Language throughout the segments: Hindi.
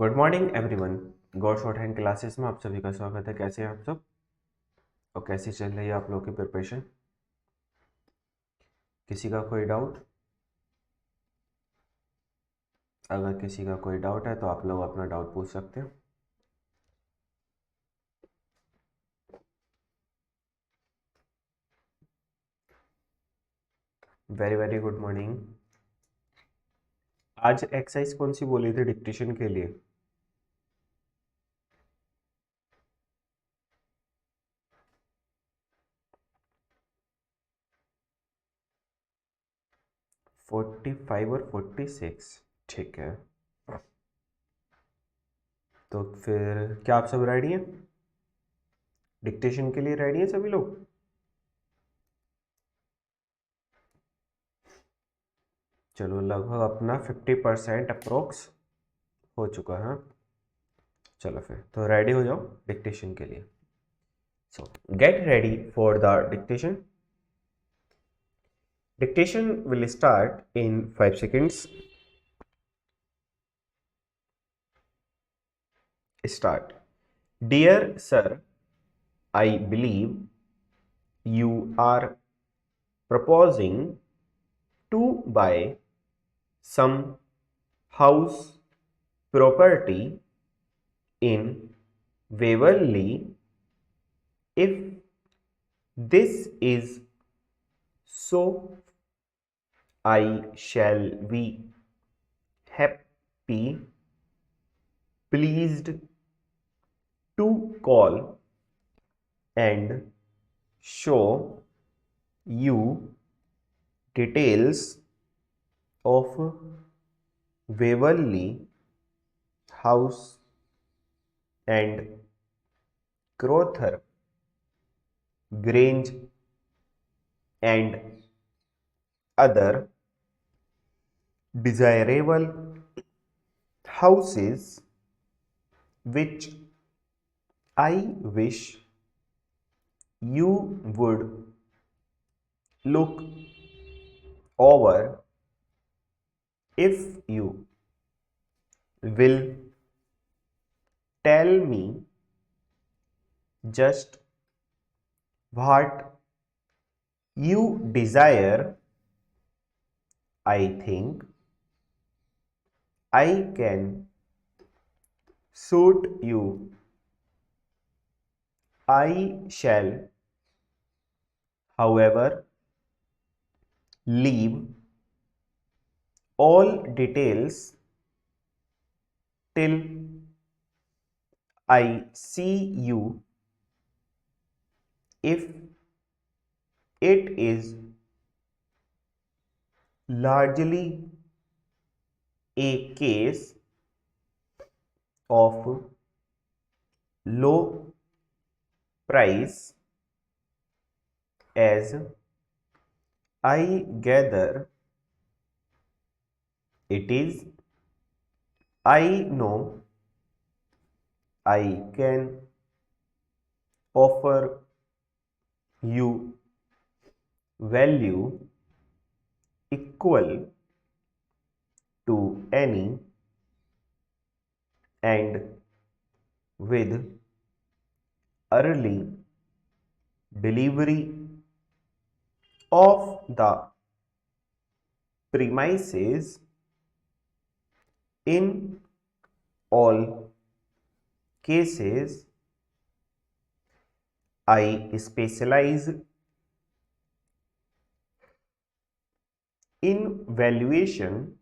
Good morning everyone. God short hand classes में आप सभी का स्वागत है। कैसे हैं आप सब और कैसी चल रही है आप लोगों की प्रिपरेशन? किसी का कोई डाउट? अगर किसी का कोई डाउट है तो आप लोग अपना डाउट पूछ सकते हैं। Very very good morning. आज एक्सरसाइज कौन सी बोली थी डिक्टेशन के लिए? फोर्टी फाइव और 46। ठीक है, तो फिर क्या आप सब रेडी हैं? डिक्टेशन के लिए रेडी हैं सभी लोग? चलो, लगभग अपना 50% अप्रोक्स हो चुका है। चलो फिर तो रेडी हो जाओ डिक्टेशन के लिए। So get ready for the dictation. Dictation will start in 5 seconds. Start. Dear sir, I believe you are proposing to buy some house property in Waverly. If this is so, I shall be happy, pleased to call and show you details of Waverly House and Crowther Grange and other desirable houses which I wish you would look over if you will tell me just what you desire. I think I can suit you. I shall, however, leave all details till I see you. If it is largely a case of low price, as I gather it is, I know I can offer you value equal to any, and with early delivery of the premises. In all cases, I specialize in valuation,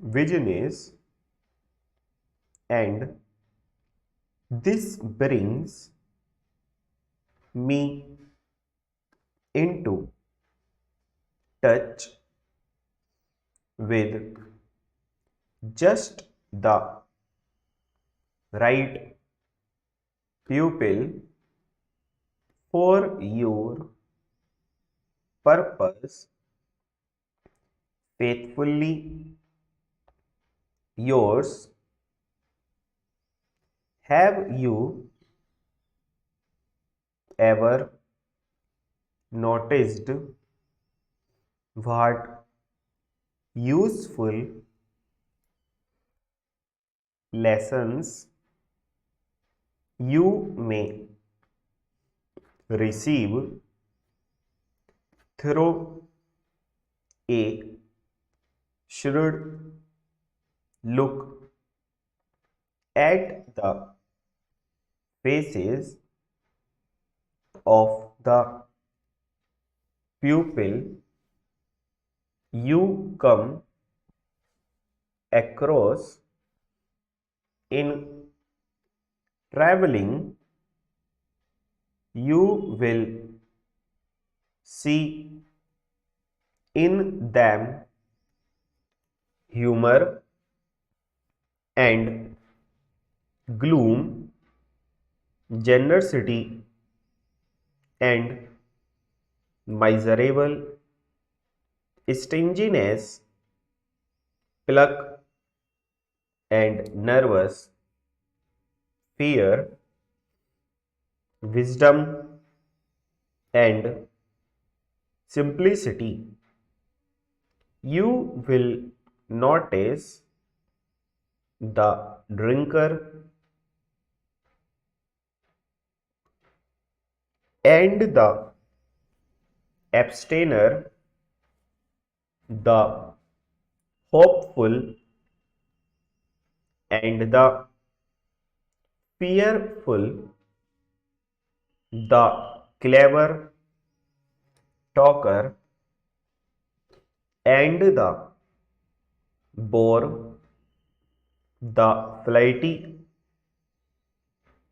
business, and this brings me into touch with just the right pupil for your purpose. Faithfully yours. Have you ever noticed what useful lessons you may receive through a shrewd look at the faces of the pupil you come across in traveling, you will see in them humor and gloom, generosity and miserable stinginess, pluck and nervous fear, wisdom and simplicity. You will notice the drinker and the abstainer, the hopeful and the fearful, the clever talker and the bore, the flighty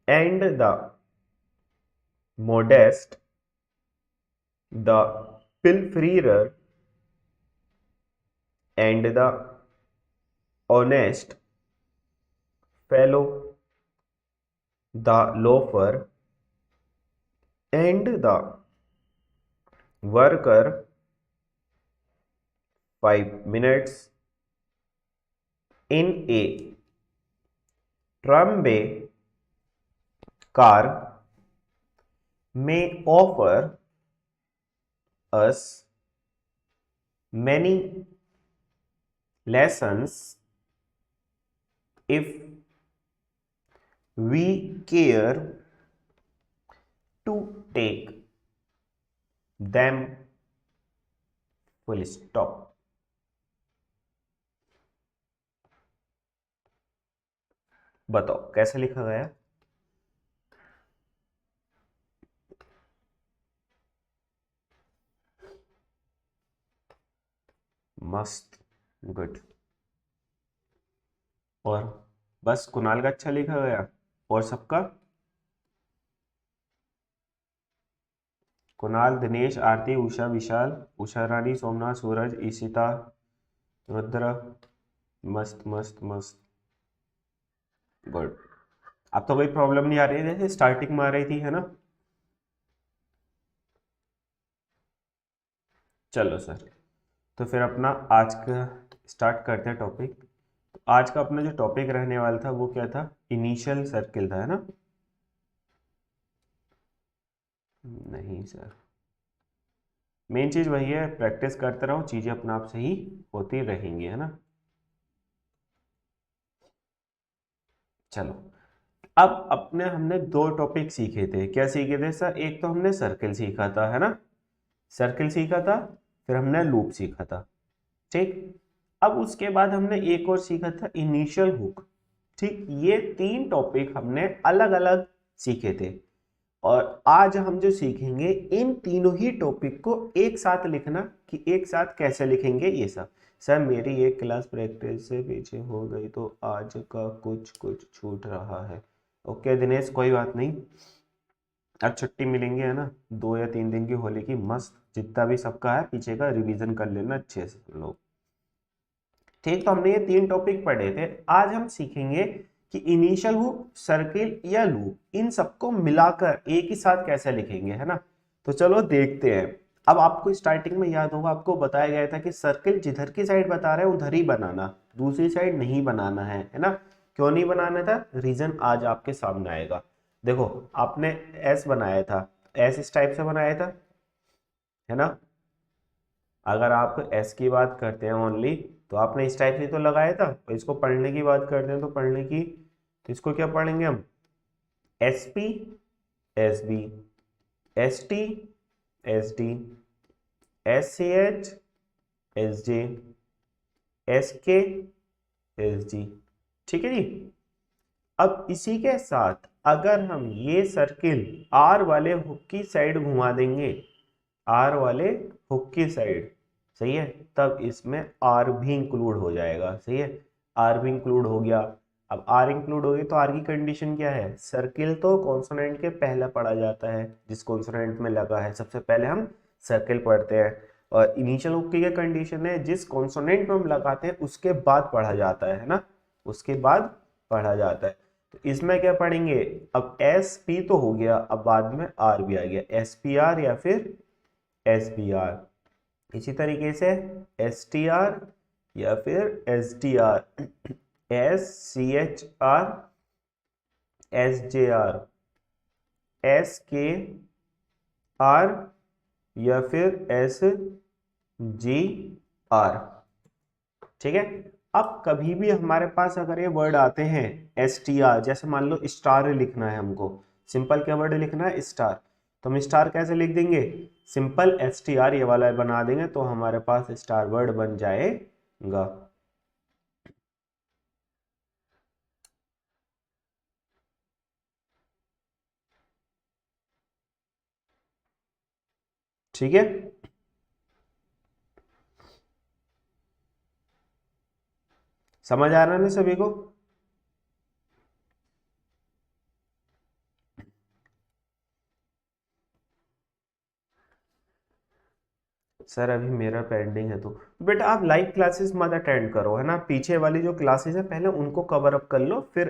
and the modest, the pilferer and the honest fellow, the loafer and the worker. 5 minutes in a tramway car may offer us many lessons if we care to take them. Full stop. बताओ कैसे लिखा गया? मस्त, गुड। और बस कुणाल का अच्छा लिखा गया और सबका? कुणाल, दिनेश, आरती, उषा, विशाल, उषा रानी, सोमनाथ, सूरज, ईशिता, रुद्र, मस्त मस्त मस्त, गुड। अब तो कोई प्रॉब्लम नहीं आ रही है जैसे स्टार्टिंग में आ रही थी, है ना? चलो सर, तो फिर अपना आज का स्टार्ट करते हैं टॉपिक। तो आज का अपना जो टॉपिक रहने वाला था वो क्या था? इनिशियल सर्किल था, है ना? नहीं सर, मेन चीज वही है, प्रैक्टिस करते रहो, चीजें अपने आप से ही होती रहेंगी, है ना? चलो, अब अपने हमने दो टॉपिक सीखे थे। क्या सीखे थे सर? एक तो हमने सर्किल सीखा था, है ना? सर्किल सीखा था, फिर हमने लूप सीखा था, ठीक। अब उसके बाद हमने एक और सीखा था, इनिशियल हुक, ठीक। ये तीन टॉपिक हमने अलग अलग सीखे थे और आज हम जो सीखेंगे इन तीनों ही टॉपिक को एक साथ लिखना, कि एक साथ कैसे लिखेंगे ये सब। सर मेरी एक क्लास प्रैक्टिस से पीछे हो गई तो आज का कुछ कुछ छूट रहा है। ओके दिनेश, कोई बात नहीं, आज छुट्टी मिलेंगे, है ना? 2 या 3 दिन की होली की, मस्त जितना भी सबका है पीछे का रिवीजन कर लेना अच्छे से लोग, ठीक। तो हमने ये तीन टॉपिक पढ़े थे। आज हम सीखेंगे कि इनिशियल हुक, सर्किल या लूप, इन सबको मिलाकर एक ही साथ कैसे लिखेंगे, है ना? तो चलो देखते हैं। अब आपको स्टार्टिंग में याद होगा, आपको बताया गया था कि सर्किल जिधर की साइड बता रहे हैं उधर ही बनाना, दूसरी साइड नहीं बनाना है ना? क्यों नहीं बनाना था? रीजन आज आपके सामने आएगा। देखो, आपने एस बनाया था, एस इस टाइप से बनाया था, है ना? अगर आप एस की बात करते हैं ओनली, तो आपने इस टाइप से तो लगाया था। तो इसको पढ़ने की बात करते हैं तो पढ़ने की, तो इसको क्या पढ़ेंगे हम, S P, S B, S T, S D, S C H, S J, S K, S G. ठीक है जी। अब इसी के साथ अगर हम ये सर्किल आर वाले हुक की साइड घुमा देंगे, आर वाले हुक की साइड, सही है, तब इसमें आर भी इंक्लूड हो जाएगा। सही है, आर भी इंक्लूड हो गया। अब आर इंक्लूड हो गई तो आर की कंडीशन क्या है, सर्किल तो कॉन्सोनेंट के पहले पढ़ा जाता है, जिस कॉन्सोनेंट में लगा है सबसे पहले हम सर्किल पढ़ते हैं। और इनिशियल हुक की क्या कंडीशन है, जिस कॉन्सोनेंट में हम लगाते हैं उसके बाद पढ़ा जाता है ना, उसके बाद पढ़ा जाता है। तो इसमें क्या पढ़ेंगे, अब एस पी तो हो गया, अब बाद में आर भी आ गया, एस पी आर या फिर एस बी आर। इसी तरीके से एस टी आर या फिर S D R, S C H R, S J R, S K R या फिर एस जी आर। ठीक है। अब कभी भी हमारे पास अगर ये वर्ड आते हैं एस टी आर, जैसे मान लो स्टार लिखना है हमको, सिंपल क्या वर्ड लिखना है, स्टार, तो हम स्टार कैसे लिख देंगे, सिंपल एस टी आर ये वाला बना देंगे तो हमारे पास स्टार वर्ड बन जाएगा। ठीक है। समझ आ रहा है ना सभी को। सर अभी मेरा पेंडिंग है, तो बेटा आप लाइव क्लासेस मत अटेंड करो, है ना, पीछे वाली जो क्लासेस है पहले उनको कवर अप कर लो फिर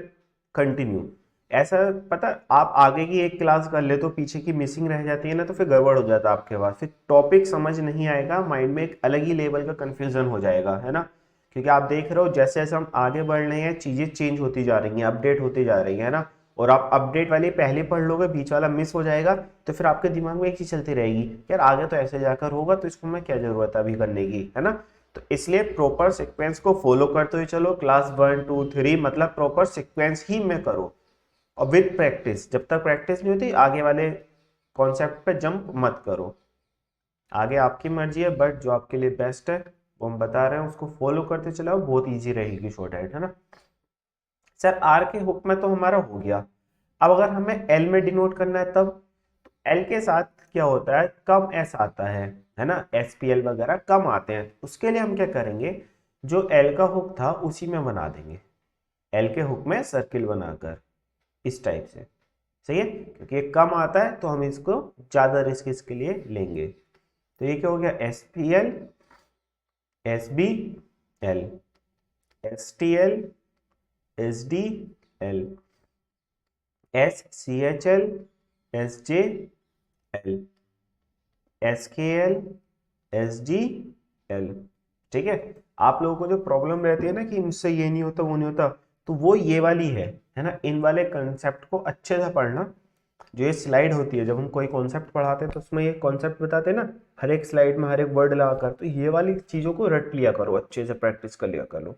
कंटिन्यू। ऐसा पता, आप आगे की एक क्लास कर ले तो पीछे की मिसिंग रह जाती है ना, तो फिर गड़बड़ हो जाता है आपके पास, फिर टॉपिक समझ नहीं आएगा, माइंड में एक अलग ही लेवल का कंफ्यूजन हो जाएगा, है ना। क्योंकि आप देख रहे हो जैसे जैसे हम आगे बढ़ रहे हैं चीजें चेंज होती जा रही हैं, अपडेट होती जा रही है ना, और आप अपडेट वाली पहले पढ़ लोगे, बीच वाला मिस हो जाएगा, तो फिर आपके दिमाग में एक चीज चलती रहेगी, यार आगे तो ऐसे जाकर होगा तो इसको मैं क्या जरूरत है अभी करने की, है ना। तो इसलिए प्रॉपर सीक्वेंस को फॉलो करते हुए चलो, क्लास 1 2 3 मतलब प्रॉपर सीक्वेंस ही में करो, और विद प्रैक्टिस, जब तक प्रैक्टिस नहीं होती आगे वाले कॉन्सेप्ट पे जंप मत करो। आगे आपकी मर्जी है, बट जो आपके लिए बेस्ट है वो हम बता रहे हैं, उसको फॉलो करते चलाओ, बहुत ईजी रहेगी शॉर्ट है ना। सर आर के हुक में तो हमारा हो गया। अब अगर हमें एल में डिनोट करना है तब, एल के साथ क्या होता है, कम एस आता है ना, एस पी एल वगैरह कम आते हैं, उसके लिए हम क्या करेंगे, जो एल का हुक था उसी में बना देंगे, एल के हुक में सर्किल बनाकर इस टाइप से। सही है, क्योंकि ये कम आता है तो हम इसको ज्यादा रिस्क इसके लिए लेंगे। तो ये क्या हो गया, S P L, S B L, S T L, S D L, S C H L, S J L, S K L, S G L. ठीक है। आप लोगों को जो प्रॉब्लम रहती है ना कि मुझसे ये नहीं होता वो नहीं होता, तो वो ये वाली है ना, इन वाले कंसेप्ट को अच्छे से पढ़ना। जो ये स्लाइड होती है जब हम कोई कॉन्सेप्ट पढ़ाते हैं तो उसमें ये कॉन्सेप्ट बताते हैं ना, हर एक स्लाइड में हर एक वर्ड लगाकर, तो ये वाली चीजों को रट लिया करो, अच्छे से प्रैक्टिस कर लिया करो,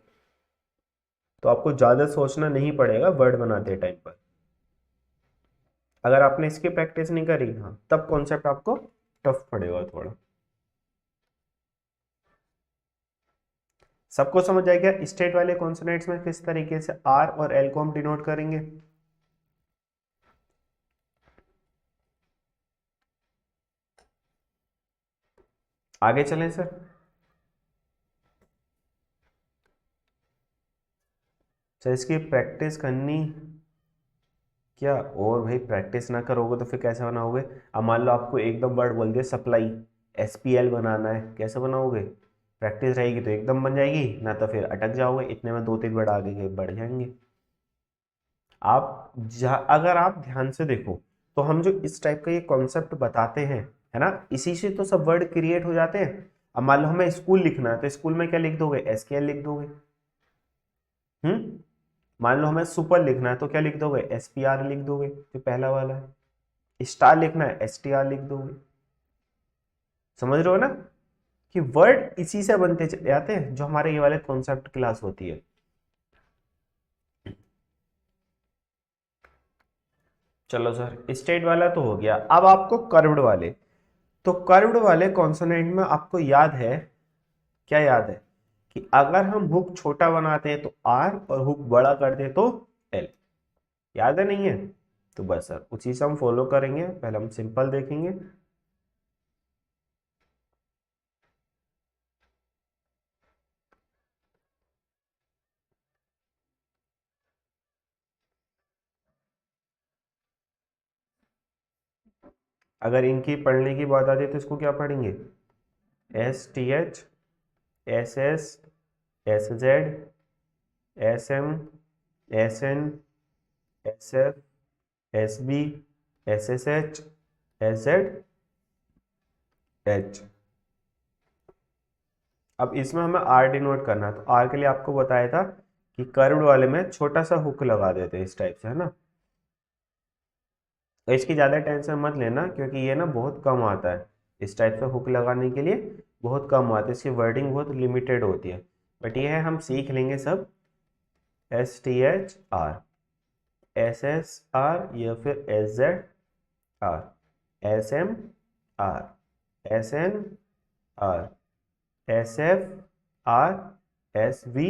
तो आपको ज्यादा सोचना नहीं पड़ेगा वर्ड बनाते टाइम पर। अगर आपने इसकी प्रैक्टिस नहीं करी, हाँ, तब कॉन्सेप्ट आपको टफ पड़ेगा थोड़ा। सबको समझ आएगा स्टेट वाले कॉन्सोनेंट्स में किस तरीके से आर और एल को हम डिनोट करेंगे। आगे चलें सर। सर इसकी प्रैक्टिस करनी क्या, और भाई प्रैक्टिस ना करोगे तो फिर कैसे बनाओगे। अब मान लो आपको एकदम वर्ड बोल दिया सप्लाई, एस पी एल बनाना है, कैसे बनाओगे, प्रैक्टिस रहेगी तो एकदम बन जाएगी, ना तो फिर अटक जाओगे, इतने में 2 3 वर्ड आगे के बढ़ जाएंगे। आप अगर आप ध्यान से देखो तो हम जो इस टाइप का ये कॉन्सेप्ट बताते हैं, है ना, इसी से तो सब वर्ड क्रिएट हो जाते हैं। अब मान लो हमें स्कूल लिखना है तो स्कूल में क्या लिख दोगे, एस के एल लिख दोगे। मान लो हमें सुपर लिखना है तो क्या लिख दोगे, एस पी आर लिख दोगे, जो पहला वाला है। स्टार लिखना है, एस टी आर लिख दोगे। समझ रहे हो ना। कि वर्ड इसी से बनते चले जाते हैं जो हमारे ये वाले कॉन्सेप्ट क्लास होती है। चलो सर, स्ट्रेट वाला तो हो गया, अब आपको कर्व्ड वाले, तो कर्व्ड वाले कॉन्सोनेंट में आपको याद है, क्या याद है कि अगर हम हुक छोटा बनाते हैं तो आर और हुक बड़ा कर दे तो एल, याद है नहीं है? तो बस सर उसी से हम फॉलो करेंगे, पहले हम सिंपल देखेंगे। अगर इनकी पढ़ने की बात आती है तो इसको क्या पढ़ेंगे? S T H, S S, S Z, S M, S N, S F, S B, S S H, S Z, H. अब इसमें हमें आर डिनोट करना है, तो आर के लिए आपको बताया था कि कर्व्ड वाले में छोटा सा हुक लगा देते हैं इस टाइप से, है ना। तो इसकी ज़्यादा टेंशन मत लेना क्योंकि ये ना बहुत कम आता है, इस टाइप से हुक लगाने के लिए बहुत कम आता है, इसकी वर्डिंग बहुत लिमिटेड होती है। बट ये है हम सीख लेंगे सब। S T H R, S S R या फिर S Z R, S M R, S N R, S F R, S V,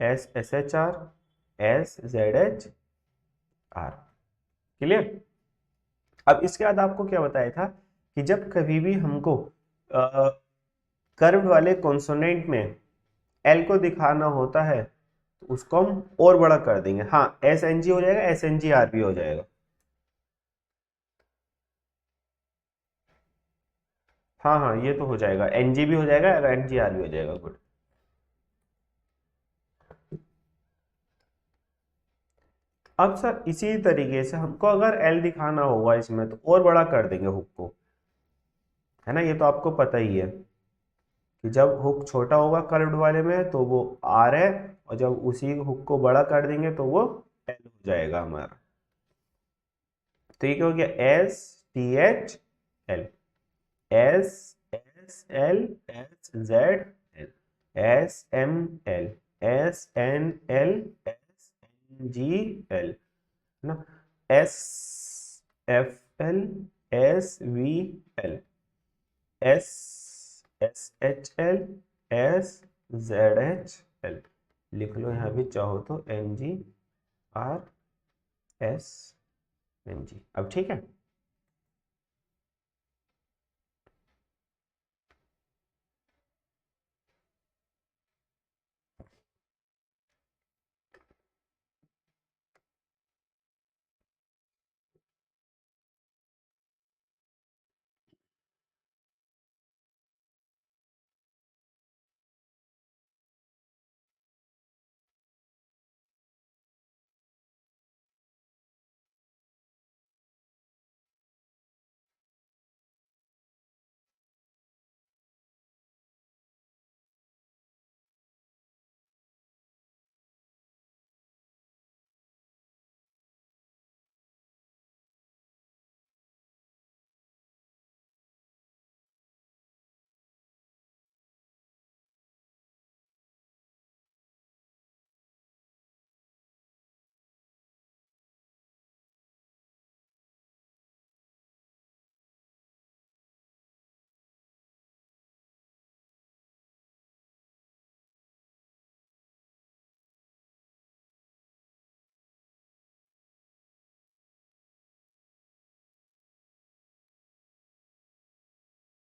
S S H R, S Z H R. Clear? अब इसके बाद आपको क्या बताया था कि जब कभी भी हमको कर्व वाले कॉन्सोनेंट में एल को दिखाना होता है तो उसको हम और बड़ा कर देंगे। हाँ, एस एन जी हो जाएगा, एस एन जी आर भी हो जाएगा। हाँ हाँ, ये तो हो जाएगा, एन जी भी हो जाएगा और एन जी आर भी हो जाएगा। गुड। अब सर इसी तरीके से हमको अगर एल दिखाना होगा इसमें तो और बड़ा कर देंगे हुक को, है ना। ये तो आपको पता ही है कि जब हुक छोटा होगा कर्व्ड वाले में तो वो आर है, और जब उसी हुक को बड़ा कर देंगे तो वो एल हो जाएगा हमारा। तो ये क्या हो गया? S T H L, S S L, S Z L, S M L, S N L, S N G L, है ना, S F L, S V L, S S H L, S Z H L. लिख लो यहाँ भी चाहो तो N G R S N G. अब ठीक है।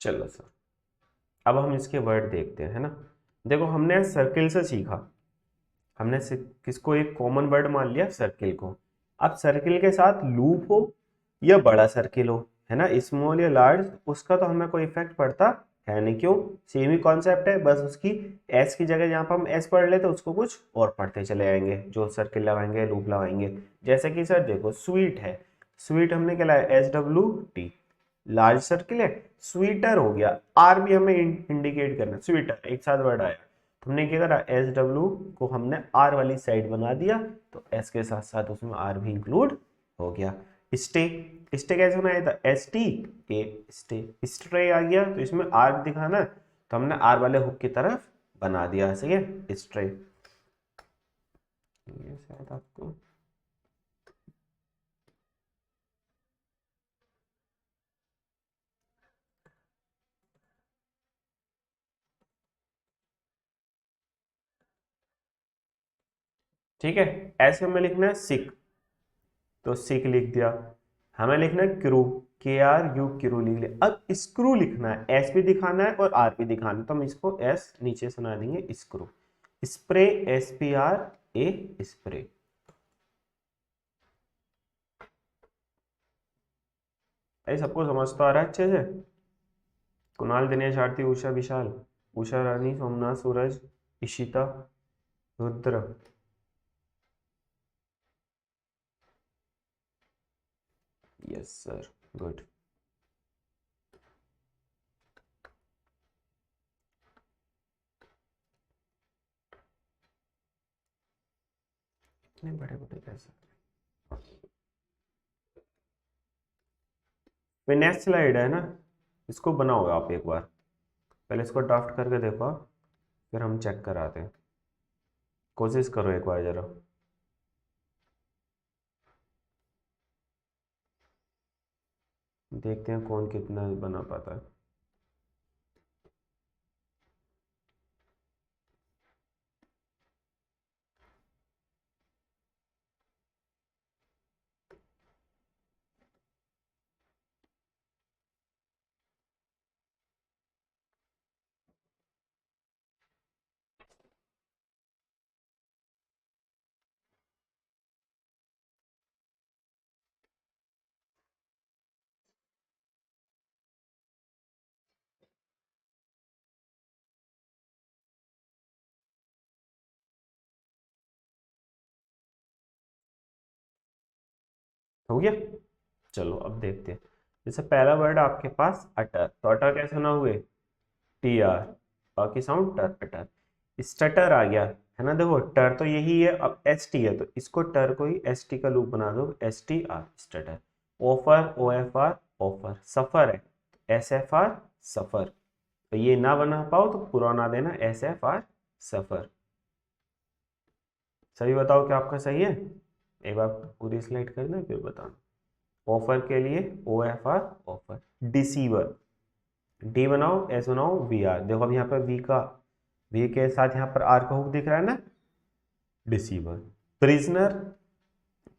चलो सर, अब हम इसके वर्ड देखते हैं, है ना। देखो हमने सर्किल से सीखा, हमने किसको एक कॉमन वर्ड मान लिया, सर्किल को। अब सर्किल के साथ लूप हो या बड़ा सर्किल हो, है ना, स्मॉल या लार्ज, उसका तो हमें कोई इफेक्ट पड़ता है नहीं। क्यों? सेम ही कॉन्सेप्ट है, बस उसकी एस की जगह जहाँ पर हम एस पढ़ लेते उसको कुछ और पढ़ते चले जाएंगे, जो सर्किल लगाएंगे लूप लगाएंगे। जैसे कि सर देखो स्वीट है, स्वीट हमने क्या लाया? S W T. Large circle है, स्वीटर हो गया, आर भी हमें इंडिकेट करना, स्वीटर एक साथ वर्ड आया, तो हमने क्या करा? एस डब्ल्यू को हमने आर वाली साइड बना दिया, तो एस के साथ साथ उसमें आर भी इंक्लूड हो गया। स्टे, स्टे कैसे बनाया था, S T A, stay, stray आ गया तो इसमें आर दिखाना है तो हमने आर वाले हुक की तरफ बना दिया, सही है, स्ट्रे। ये शायद आपको ठीक है। ऐसे में लिखना है सिक, तो सिक लिख दिया। हमें लिखना है क्रू, के आर यू, क्रू लिख लिया। अब स्क्रू लिखना है, एस भी दिखाना है और आर भी दिखाना है, तो हम इसको एस नीचे सुना देंगे, screw. Spray, S P R A, spray. भाई सबको समझ तो आ रहा है अच्छे से? Kunal, Dinesh, Aarti, Usha, Vishal, Usha Rani, Somnath, Suraj, Ishita, Rudra. Yes sir, good. इतने बड़े बड़े कैसे? फिर नेक्स्ट स्लाइड है ना, इसको बनाओ आप एक बार, पहले इसको ड्राफ्ट करके देखो, फिर हम चेक कराते हैं। कोशिश करो एक बार जरा। देखते हैं कौन कितना बना पाता है। हो गया? चलो अब देखते हैं। जैसे पहला वर्ड आपके पास अटर, तो अटर कैसे ना हुए, टी आर, बाकी साउंड टर, अटर। स्टटर आ गया है ना, देखो टर तो यही है, अब एस टी है तो इसको टर को ही एस टी का लूप बना दो, S T R, stutter. Offer, O F R, offer. Suffer है, एस एफ आर, सफर। तो ये ना बना पाओ तो पूरा ना देना, एस एफ आर, सफर। सही बताओ क्या आपका सही है? एक बार पूरी स्लाइड कर दें फिर बताना। ऑफर के लिए O F R, offer. Deceiver, D बनाओ, एस बनाओ, वी आर। देखो अब यहाँ पर वी का, वी के साथ यहाँ पर आर का हुक दिख रहा है ना, deceiver. Prisoner,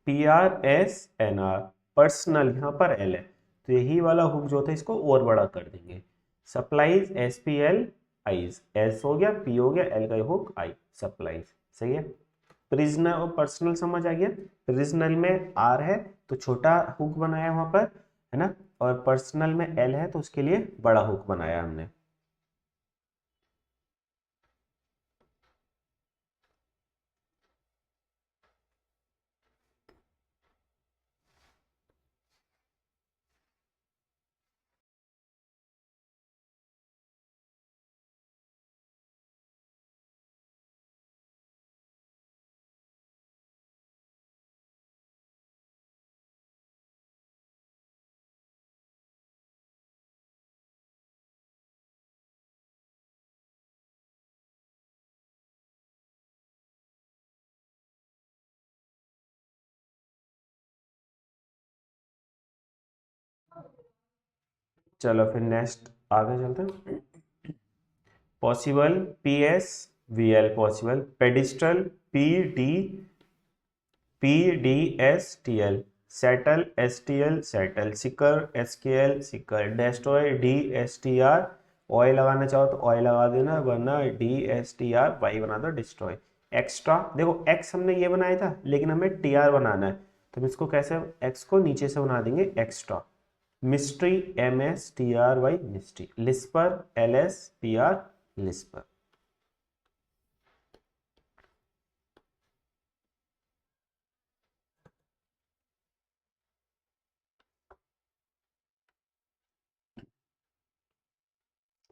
P R S N R. Personal यहाँ पर एल है, तो यही वाला हुक जो था इसको और बड़ा कर देंगे। Supplies, S P L eyes, S हो गया, पी हो गया, एल का हुक आई, सप्लाईज। सही है। प्रिजनर और पर्सनल समझ आ गया। प्रिजनल में आर है तो छोटा हुक बनाया वहां पर, है ना, और पर्सनल में एल है तो उसके लिए बड़ा हुक बनाया हमने। चलो फिर नेक्स्ट आगे चलते हैं। Possible, P S V L, possible. Pedestal, P D, P D S T L. Settle, S T L, settle. Sickle, S K L, sickle. Destroy, D S T R. Oil लगाना चाहो तो ऑयल लगा देना, वरना D S T R Y बना दो, डिस्ट्रॉय। एक्स्ट्रा, देखो एक्स हमने ये बनाया था लेकिन हमें टी आर बनाना है, तो हम इसको कैसे, एक्स को नीचे से बना देंगे, extra. Mystery, M S T R Y, mystery. Lisper, L S P R, lisper.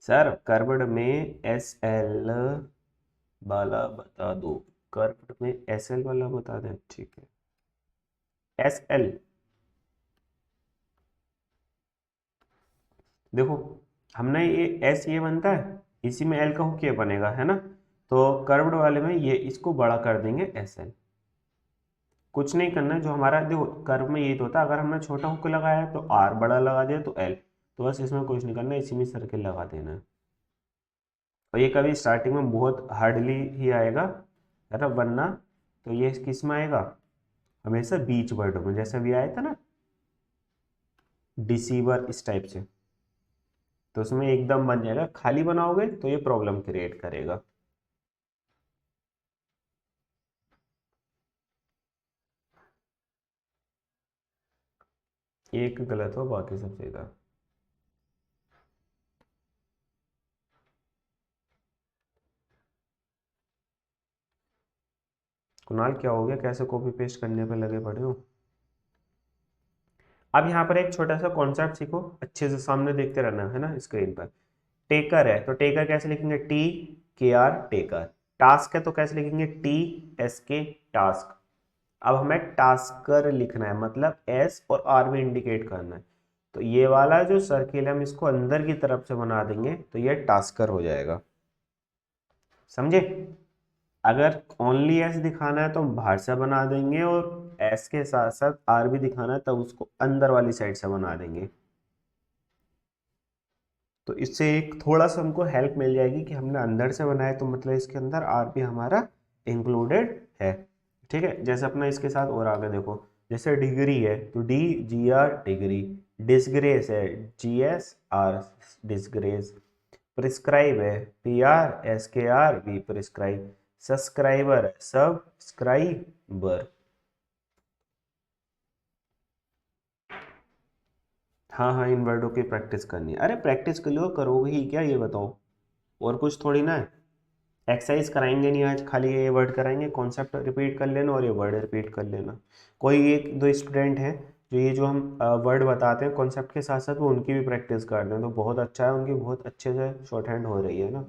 Sir curved में एस एल वाला बता दो, कर्व्ड में एस एल वाला बता दें, ठीक है। एस एल, देखो हमने ये एस ये बनता है, इसी में एल का हुक ये बनेगा, है ना। तो कर्व्ड वाले में ये इसको बड़ा कर देंगे एस एल। कुछ नहीं करना है, जो हमारा देखो कर्व में ये तो होता है, अगर हमने छोटा हुक लगाया है तो आर बड़ा लगा दिया तो एल, तो बस इसमें कुछ नहीं करना है, इसी में सर्किल लगा देना है। और ये कभी स्टार्टिंग में बहुत हार्डली ही आएगा, है ना, वरना तो ये किस में आएगा, हमेशा बीच वर्ड में, जैसे भी आया था ना डिसीवर इस टाइप से, तो उसमें एकदम बन जाएगा। खाली बनाओगे तो ये प्रॉब्लम क्रिएट करेगा। एक गलत हो बाकी सब सही था। कुणाल क्या हो गया, कैसे कॉपी पेस्ट करने पे लगे पड़े हो। अब यहाँ पर एक छोटा सा कॉन्सेप्ट सीखो, अच्छे से सामने देखते रहना, है ना, स्क्रीन पर। टेकर है तो टेकर कैसे लिखेंगे, टी के आर टेकर। टास्क है तो कैसे लिखेंगे, टी एस के टास्क। अब हमें टास्कर लिखना है, मतलब एस और आर भी इंडिकेट करना है। तो ये वाला जो सर्किल है हम इसको अंदर की तरफ से बना देंगे तो ये टास्कर हो जाएगा, समझे। अगर ओनली एस दिखाना है तो हम बाहर से बना देंगे, और एस के साथ साथ आर भी दिखाना है तब उसको अंदर वाली साइड से बना देंगे। तो इससे एक थोड़ा सा हमको हेल्प मिल जाएगी कि हमने अंदर से बनाया तो मतलब इसके अंदर आर भी हमारा इंक्लूडेड है। ठीक है, जैसे अपना इसके साथ और आगे देखो, जैसे डिग्री है तो D G R degree. Disgrace है G S R disgrace. Prescribe है P R S K R B prescribe. Subscriber है सब्सक्राइबर। हाँ हाँ, इन वर्डों की प्रैक्टिस करनी है। अरे प्रैक्टिस कर लो, करोगे ही क्या ये बताओ, और कुछ थोड़ी ना है। एक्सरसाइज कराएंगे नहीं आज, खाली ये वर्ड कराएंगे, कॉन्सेप्ट रिपीट कर लेना और ये वर्ड रिपीट कर लेना। कोई एक दो स्टूडेंट हैं जो ये जो हम वर्ड बताते हैं कॉन्सेप्ट के साथ साथ वो उनकी भी प्रैक्टिस कर दें तो बहुत अच्छा है, उनकी बहुत अच्छे से शॉर्ट हैंड हो रही है ना।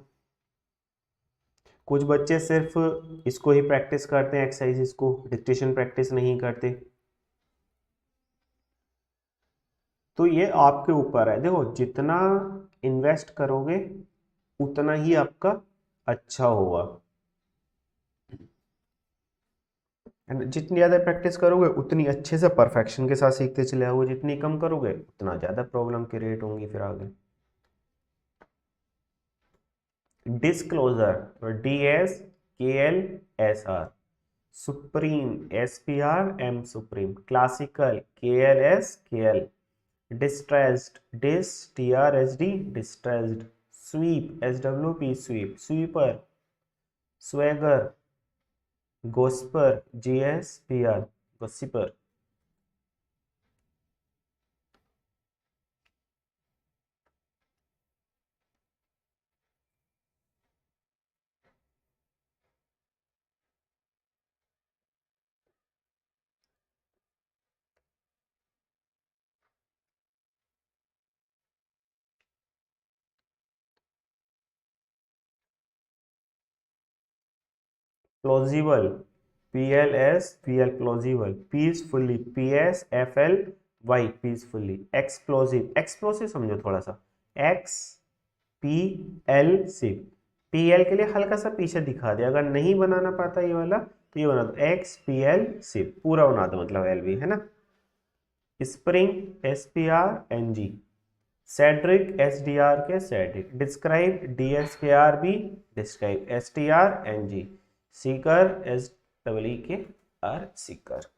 कुछ बच्चे सिर्फ इसको ही प्रैक्टिस करते हैं, एक्सरसाइज इसको, डिक्टेशन प्रैक्टिस नहीं करते। तो ये आपके ऊपर है, देखो जितना इन्वेस्ट करोगे उतना ही आपका अच्छा होगा। एंड जितनी ज़्यादा प्रैक्टिस करोगे उतनी अच्छे से परफेक्शन के साथ सीखते चले आओगे, जितनी कम करोगे उतना ज़्यादा प्रॉब्लम क्रिएट होंगी फिर आगे। Disclosure D S K L S R. Supreme S P R M supreme. Classical K L S K L. Distressed dis T R S D distressed. Sweep S W P sweep sweeper. Swagger gossiper G S P R gossiper. Plausible P L S P L plausible. Peacefully P S F L Y peacefully. Explosive explosive समझो थोड़ा सा, X P L sive. P L के लिए हल्का सा पीछे दिखा दिया, अगर नहीं बनाना पाता ये वाला तो ये बना दो एक्स पी एल सिव, पूरा बना दो मतलब एल भी, है ना। Spring S P R N G. Cedric S D R K Cedric. Describe D S K R B describe S T R N G. Seeker S double E K R seeker.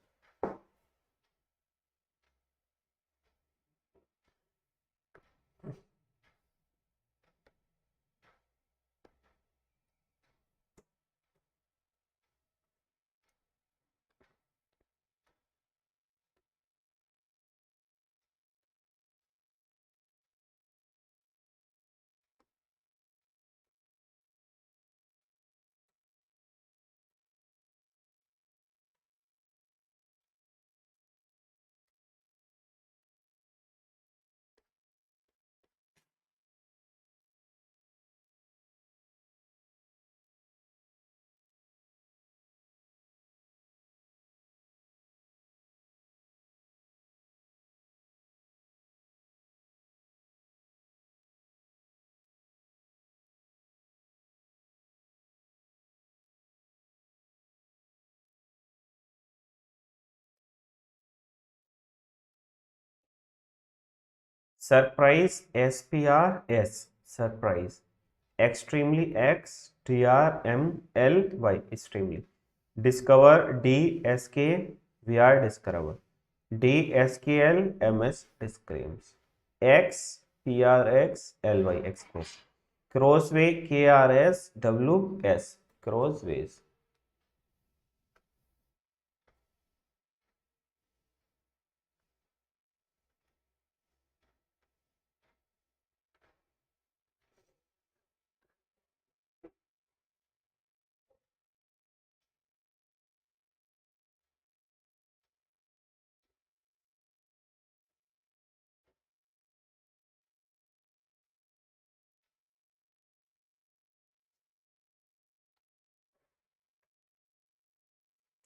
Surprise SPRS surprise, extremely XTRMLY extremely, discover DSKVR discover, DSKLMS disclaims, XPRXLY express, crossway KRSWS crossways.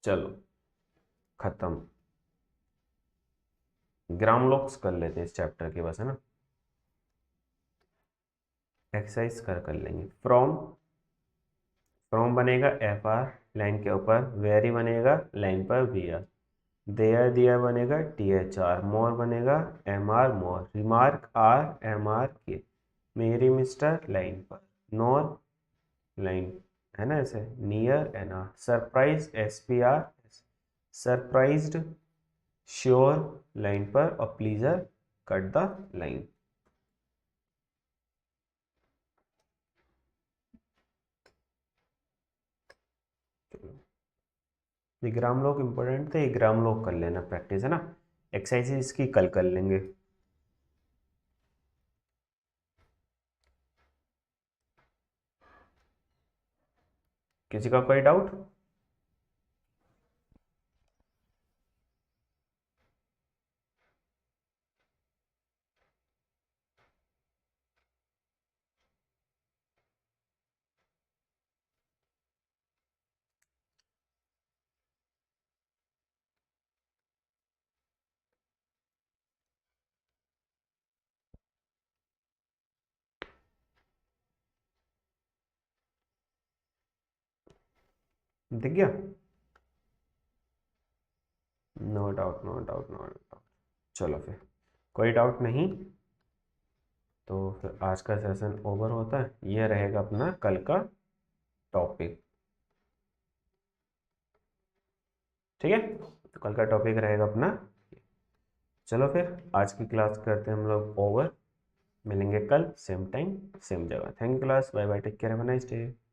चलो खत्म, ग्राम लॉक्स कर लेते हैं इस चैप्टर के, बस है ना। एक्सरसाइज कर लेंगे। फ्रॉम बनेगा FR लाइन के ऊपर, वेरी बनेगा लाइन पर VR, देयर दियर बनेगा THR, मोर बनेगा MR मोर, रिमार्क RMR के, मेरी मिस्टर लाइन पर, नॉर लाइन है ना ऐसे, near NR, surprise SPR, surprised sure line पर, और प्लीजर कट द लाइन। ये ग्राम लोग इंपॉर्टेंट थे, ये ग्राम लोग कर लेना प्रैक्टिस, है ना। एक्सरसाइज इसकी कल कर लेंगे। किसी का कोई डाउट? दिख गया? No doubt no doubt no doubt. चलो फिर कोई डाउट नहीं, तो फिर आज का सेशन ओवर होता है। ये रहेगा अपना कल का टॉपिक, ठीक है। तो कल का टॉपिक रहेगा अपना। चलो फिर आज की क्लास करते हैं हम लोग ओवर, मिलेंगे कल सेम टाइम सेम जगह। Thank you class, bye bye, take care, have a nice day.